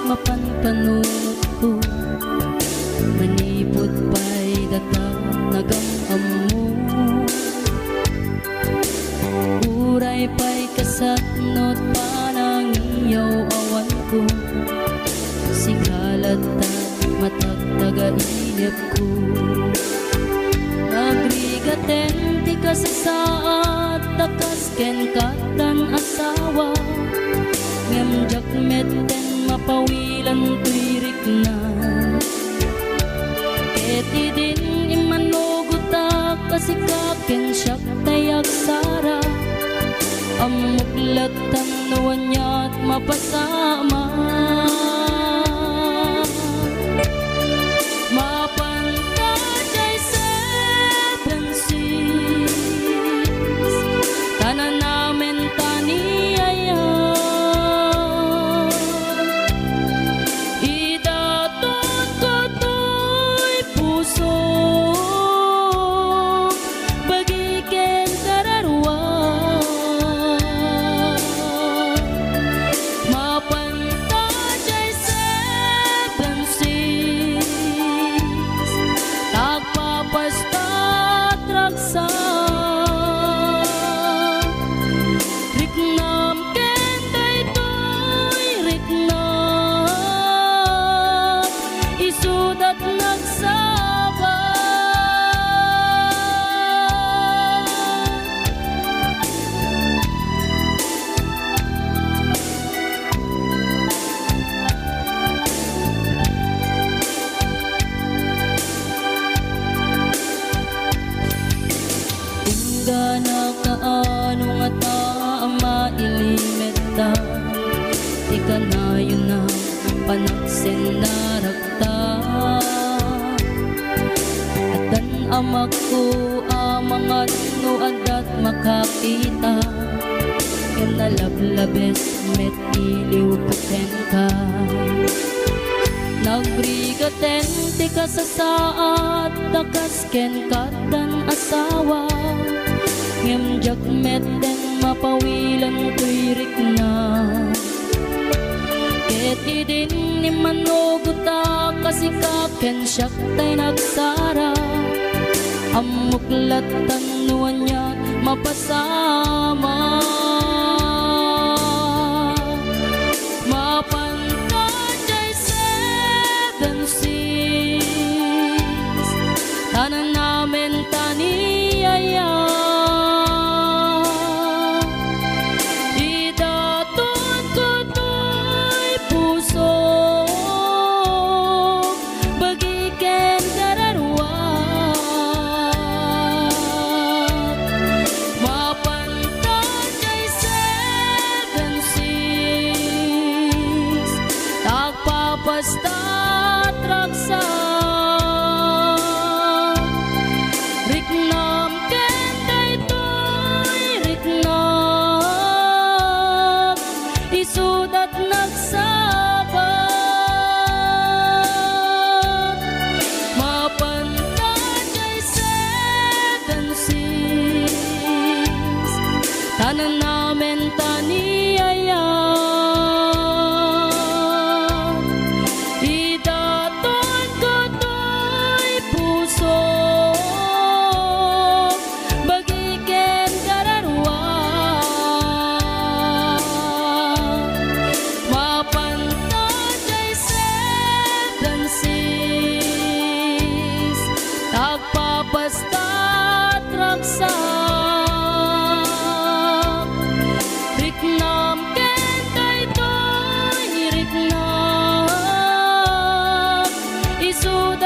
mapanpanunot ko. Manipod pa'y datang nagamam mo. Uray pa'y kasatnot panang iyaw awan ko. Sigalat at matagtaga-inip ko. Nagrigaten ti kasasaat takas ken katan asawa. Ngem jakmeten mapawilan tuirik na. Eti din imanugutak kasikaken siyak tayak sara. Amuklat ang nawanyat mapasama. Mapantay seven seas, tanan namin taniyaya. Idatot ko to'y puso, bagiken kararwa. Mapantay seven seas, tagpapastat raksa. Riknam ken daytoy riknam, isudat nagsaba. Tingga na kaano nga taama ilimeta. Di ka na yun na panaksin na rakta. At ang amak ko amangat no adat makakita. Yan nalablabes met iliw puken ka. Nagrigaten ti kasasaat takas ken katan asawa. Ngem jakmeten mapawilan tuirik na. Eti din ni manuguta kasikaken siyak tay nagsara. Amuklat ang nuwanya mapasama. Mapantay seven seas, tanan namin taniyaya. Idatot ko to'y puso, bagiken kararwa. Mapantay seven seas, tagpapastat raksa. Riknam ken daytoy riknam, isudat nagsaba. Mapantay seven seas, tanan namin taniyaya. Idatot ko to'y puso, bagiken kararwa. Mapantay seven seas, tagpapastat raksa. Riknam ken daytoy riknam, isudat